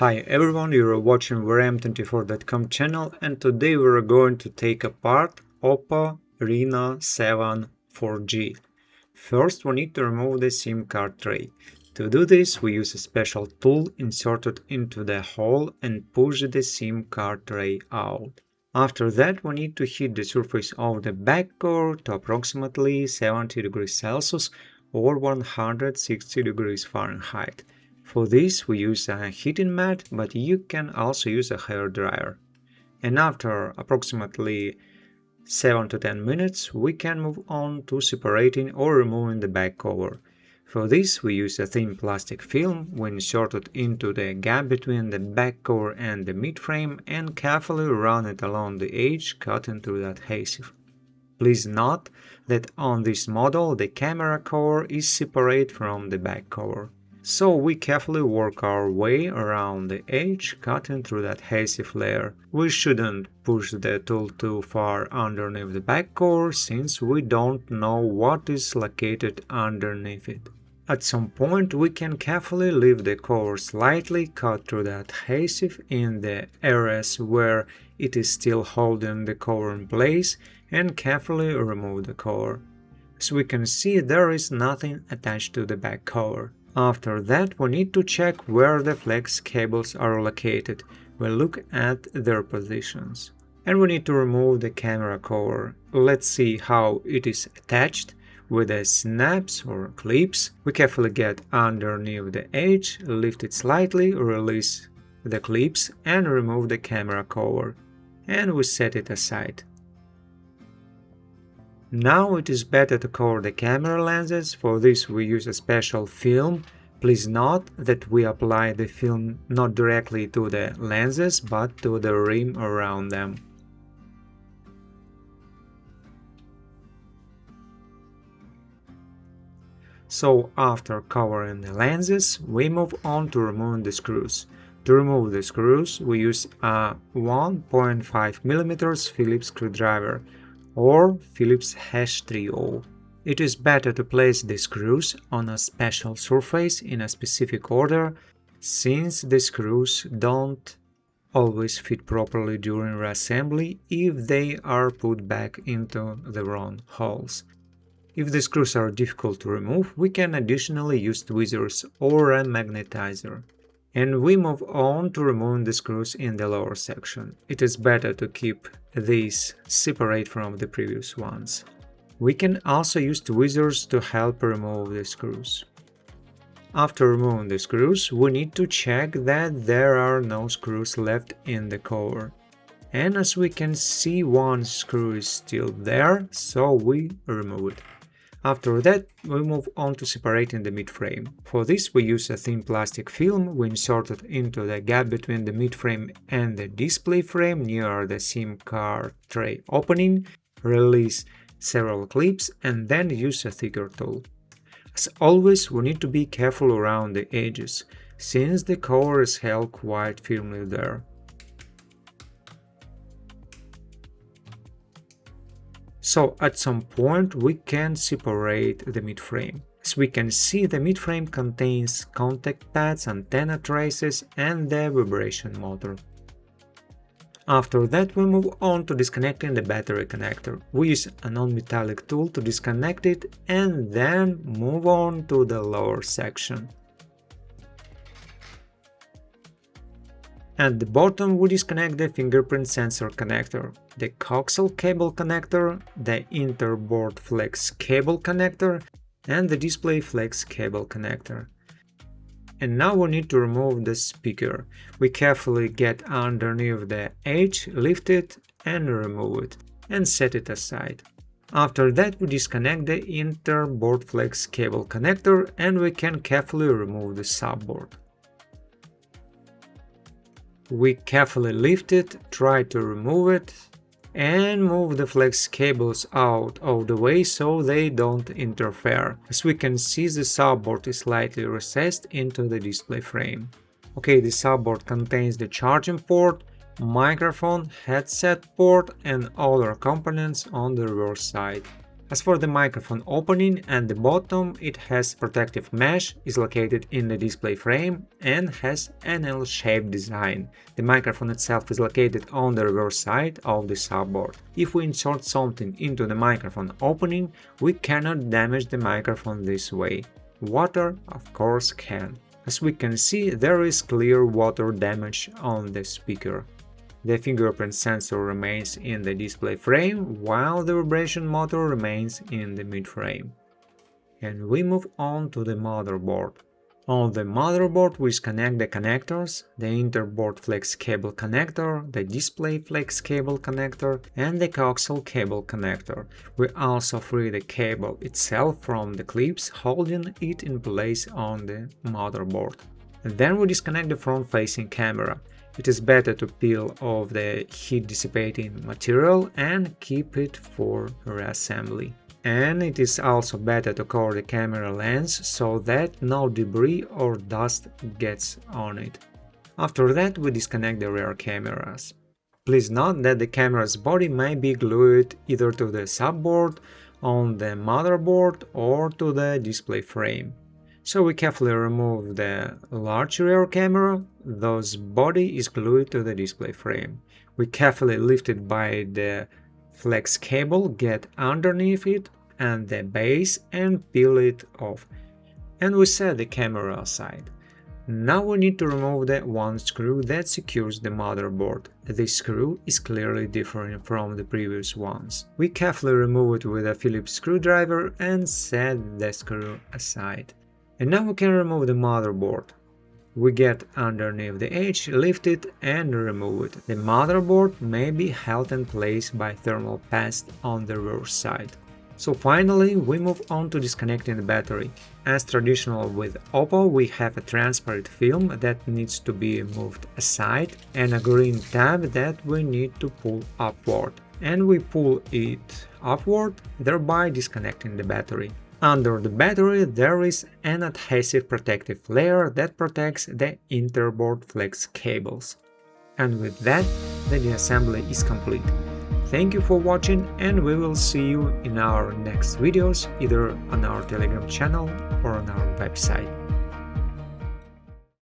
Hi everyone, you're watching Rem24.com channel, and today we're going to take apart OPPO Reno7 4G. First we need to remove the SIM card tray. To do this we use a special tool inserted into the hole and push the SIM card tray out. After that we need to heat the surface of the back cover to approximately 70 degrees Celsius or 160 degrees Fahrenheit. For this we use a heating mat, but you can also use a hair dryer. And after approximately 7 to 10 minutes we can move on to separating or removing the back cover. For this we use a thin plastic film. We insert it into the gap between the back cover and the mid-frame and carefully run it along the edge, cutting through the adhesive. Please note that on this model the camera cover is separate from the back cover. So we carefully work our way around the edge, cutting through the adhesive layer. We shouldn't push the tool too far underneath the back cover, since we don't know what is located underneath it. At some point we can carefully lift the cover slightly, cut through the adhesive in the areas where it is still holding the cover in place, and carefully remove the cover. As we can see, there is nothing attached to the back cover. After that we need to check where the flex cables are located. We look at their positions. And we need to remove the camera cover. Let's see how it is attached. With the snaps or clips, we carefully get underneath the edge, lift it slightly, release the clips and remove the camera cover. And we set it aside. Now it is better to cover the camera lenses. For this we use a special film. Please note that we apply the film not directly to the lenses but to the rim around them. So after covering the lenses, we move on to remove the screws. To remove the screws we use a 1.5mm Phillips screwdriver or Phillips #30. It is better to place the screws on a special surface in a specific order, since the screws don't always fit properly during reassembly if they are put back into the wrong holes. If the screws are difficult to remove, we can additionally use tweezers or a magnetizer. And we move on to removing the screws in the lower section. It is better to keep these separate from the previous ones. We can also use tweezers to help remove the screws. After removing the screws, we need to check that there are no screws left in the cover. And as we can see, one screw is still there, so we remove it. After that, we move on to separating the mid-frame. For this we use a thin plastic film. We insert it into the gap between the mid-frame and the display frame near the SIM card tray opening, release several clips and then use a thicker tool. As always, we need to be careful around the edges, since the cover is held quite firmly there. So at some point we can separate the mid-frame. As we can see, the mid-frame contains contact pads, antenna traces and the vibration motor. After that we move on to disconnecting the battery connector. We use a non-metallic tool to disconnect it and then move on to the lower section. At the bottom we disconnect the fingerprint sensor connector, the coaxial cable connector, the interboard flex cable connector and the display flex cable connector. And now we need to remove the speaker. We carefully get underneath the edge, lift it and remove it and set it aside. After that we disconnect the interboard flex cable connector and we can carefully remove the subboard. We carefully lift it, try to remove it, and move the flex cables out of the way so they don't interfere. As we can see, the subboard is slightly recessed into the display frame. Okay, the subboard contains the charging port, microphone, headset port and other components on the reverse side. As for the microphone opening and the bottom, it has protective mesh, is located in the display frame and has an L-shaped design. The microphone itself is located on the reverse side of the subboard. If we insert something into the microphone opening, we cannot damage the microphone this way. Water, of course, can. As we can see, there is clear water damage on the speaker. The fingerprint sensor remains in the display frame, while the vibration motor remains in the mid-frame. And we move on to the motherboard. On the motherboard we disconnect the connectors, the interboard flex cable connector, the display flex cable connector and the coaxial cable connector. We also free the cable itself from the clips holding it in place on the motherboard. And then we disconnect the front-facing camera. It is better to peel off the heat-dissipating material and keep it for reassembly. And it is also better to cover the camera lens so that no debris or dust gets on it. After that, we disconnect the rear cameras. Please note that the camera's body may be glued either to the subboard, on the motherboard or to the display frame. So we carefully remove the large rear camera, thus body is glued to the display frame. We carefully lift it by the flex cable, get underneath it and the base and peel it off. And we set the camera aside. Now we need to remove the one screw that secures the motherboard. This screw is clearly different from the previous ones. We carefully remove it with a Phillips screwdriver and set the screw aside. And now we can remove the motherboard. We get underneath the edge, lift it and remove it. The motherboard may be held in place by thermal pads on the reverse side. So finally we move on to disconnecting the battery. As traditional with OPPO, we have a transparent film that needs to be moved aside and a green tab that we need to pull upward. And we pull it upward, thereby disconnecting the battery. Under the battery there is an adhesive protective layer that protects the interboard flex cables. And with that, the disassembly is complete. Thank you for watching and we will see you in our next videos either on our Telegram channel or on our website.